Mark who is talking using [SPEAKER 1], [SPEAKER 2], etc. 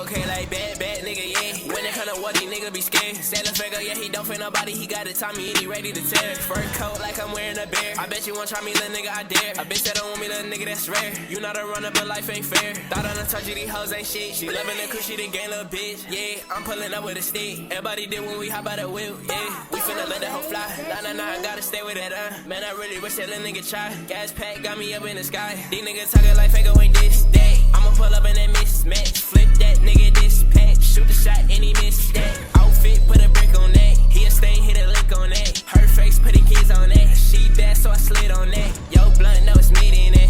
[SPEAKER 1] okay like bad nigga, yeah. When it come to what these niggas be scared. Sofaygo, yeah, he don't fit nobody, he got it Tommy and he ready to tear. Fur coat like I'm wearing a bear. I bet you won't try me, little nigga, I dare. A bitch that don't want me, little nigga, that's rare. You not a runner, but life ain't fair. Thought I done told you these hoes ain't shit. She loving the cushy, the gang little bitch. Yeah, I'm pulling up with a stick. Everybody did when we hop out the wheel, yeah. We finna let that hoe fly. Nah, I gotta stay with that, Man, I really wish that little nigga try. Gas pack got me up in the sky. These niggas talking like Fago ain't this day. I'ma pull up in that mismatch. Flip that nigga dispatch. Shoot the shot and he missed that. Outfit, put a brick on that. He a stain, hit a lick on that. Her face, putting kids on that. She bad, so I slid on that. Yo, blunt, no, it's mid in that.